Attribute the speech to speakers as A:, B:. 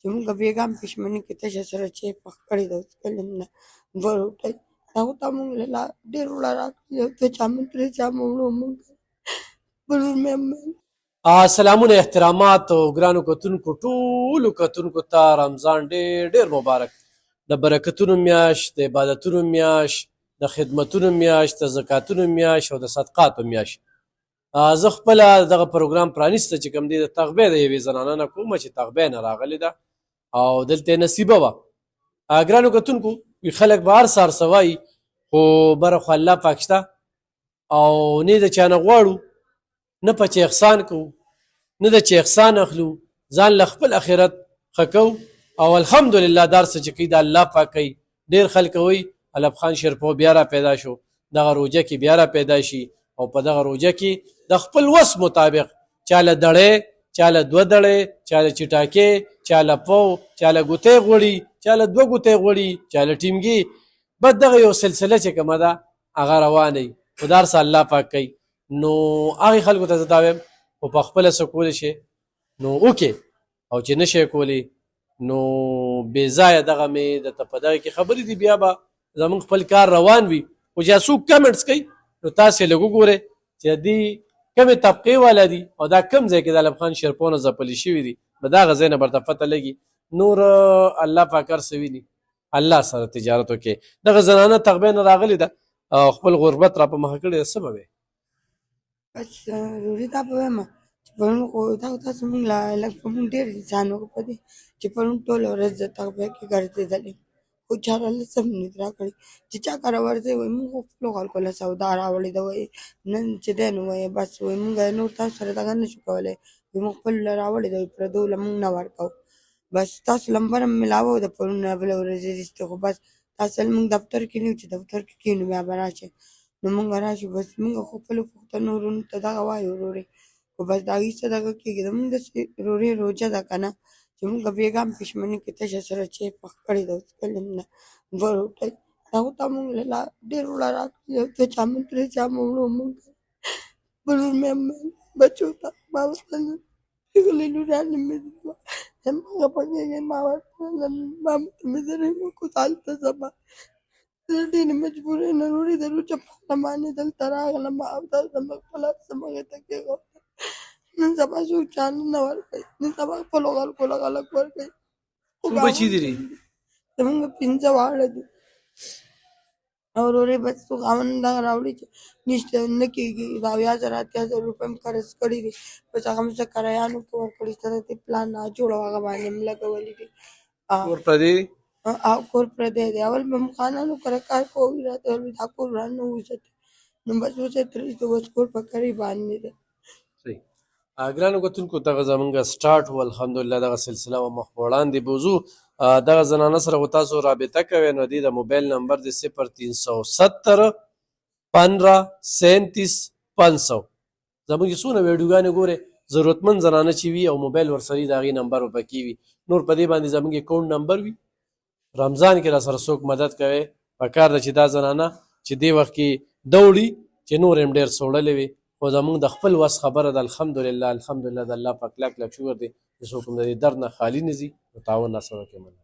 A: چې موږ بېګا هم پښمني کې تشه سره چای پخ کړی ده، اوس کلي نه دوه روټۍ هغو ته موږ له ډېر وړه راکړي او څه چا مو ترې چا مو وړو موږ بلور مې هم
B: سلامونه احترامات او ګرانو کتونکو ټولو کتونکو ته رمضان ډېر ډېر مبارک. د برکتونو میاشت، د عبادتونو میاشت، د خدمتونو میاشت، د زکاتونو میاشت او د صدقاتو میاشت. زه خپله دغه پروګرام پرانیسته چې کوم دی د تغبې د یوې زنانه نه کومه چې تغبې نه راغلې ده او دلته یې نصیبه وه. ګرانو کتونکو خلک به هر سهار څه وایي، خو بره خو الله پاک شته او نه د چا نه غواړو، نه په چې احسان کوو، نه د چې احسان اخلو، ځان له خپل اخرت ښه کوو او الحمدلله دا هر څه چې کوي د الله پاک کوي. ډېر خلک وایي علب خان شیرپو بیا را پیدا شو، دغه روژه کې بیا را پیدا شي او په دغه روژه کې د خپل وس مطابق چا له دړې، چا له دوه دړې، چا له چټاکې، چا له پو، چا له ګوتې غوړي، چا له دوه ګوتې غوړي، چا له ټیمګي، بس دغه یو سلسله چې کومه ده هغه روانه وي، خو دا هر څه الله پاک کوي. نو هغې خلکو ته زه دا وایم خو په خپله څه کولی شي نو وکړې، او چې نه شی کولی نو بې ځایه دغه مې درته په دغه کې خبرې دي، بیا به زمونږ خپل کار روان وي. خو چې څوک کمنټس کوي نو تاسې لږ وګورئ چې دې کمې طبقې والا دي او دا کم ځای کې د علب خان شیرپو نه ځپلي شوي دي، به د هغه ځای نه به درته پته لګي. نور الله پاک هر څه ویني، الله سره تجارت وکړې. دغه زنانه تغبې نه راغلې ده او خپل غربت را په مخه کړې ده، څه به وی؟
A: بس روژې ته به وایم چې پرون خو دغه تاسو موږ لږ په موږ ډېر ځان وکړو په دې چې پرون ټوله ورځ د تغبې کې ګرځېدلې، خو چا راله څه هم نه دي راکړي. چې چا کره ورځئ وایي موږ خو خپلو خلکو له سودا راوړې ده، وایي نن چې دی نو وایي بس وایي موږ نور تاسو سره دغه نه شو کولی، وایي موږ خپلو له راوړې ده، وایي پردو له موږ نه ورکوو. بس تاسو لمبر هم میلاوه د پرون نه بله ورځ وروسته، خو بس تاسو موږ دفتر کې نه یو چې دفتر کې کښېنو بیا به راشئ نو موږ راشو. بس موږ خو خپلو پښتنو وروڼو ته دغه وایو ورورې، خو بس د هغوی څه دغه کېږي. زموږ داسې ورورې روژه ده که نه چې موږ بېګا هم پښمني کې تشه سره چای پخ کړی ده، اوس کلي نه دوه روټۍ هغو ته موږ له ډېر وړه راکړي او څه چا مو ترې چا مو وړو موږ بلور مې هم بچو ته ما ورته پېغلې لورانې مې دي دوه هماغه پکېږي ما ورته ما ورته مې د رحمو هلته ځمه زه ډېرې مجبورې نه وروړي د روژه په خلمانې دلته راغلم او دلته مې خپل هر څه مخې ته کېښود. نن سبا څوک چا نه ورکوي، نن سبا خپلو خلکو له خلک ورکوي.
B: څو بچي دي؟
A: زمونږ 15 واړه دي او ورورې بس څو خاوند دغه راوړي چې نشته نه کېږي. د 80,000 80,000 روپۍ مې قرض کړي دي، بس هغه مې څه کرایانو کې ورکړي، څه داسې پلان ناجوړه و هغه باندې مې لګولي دي.
B: کور پردی دی؟
A: کور پردی دی. اول به مو خانانو کره کار کوو، راته ویل دا کور رانه وساتي، نو بس اوس یې ترېږدو، بس کور په کرۍ باندې دی.
B: صحیح. ګرانو کتونکو دغه زمونږ سټارټ و، الحمدلله دغه سلسله و مخ په وړاندې بوځو. دغه زنانه سره خو تاسو رابطه کوئ نو دې د موبایل نمبر دی 0370 15 37 500. زمونږ چې څونه ویډیوګانې ګورئ ضرورتمند زنانه چې وي او موبایل ورسره وي د هغې نمبر به پکې وي. نور په دې باندې زمونږ اکاونټ نمبر وي. رمضان کې را سره څوک مدد کوي پکار ده چې دا زنانه چې دې وخت کې دوړي چې نور هم ډېر سوړلې وي، خو زمونږ د خپل وس خبره ده. الحمدلله الحمدلله د الله پاک لاک لاک شکر دی چې څوک هم د دې درد نه خالي نه ځي. نو تعاون راسره وکړئ.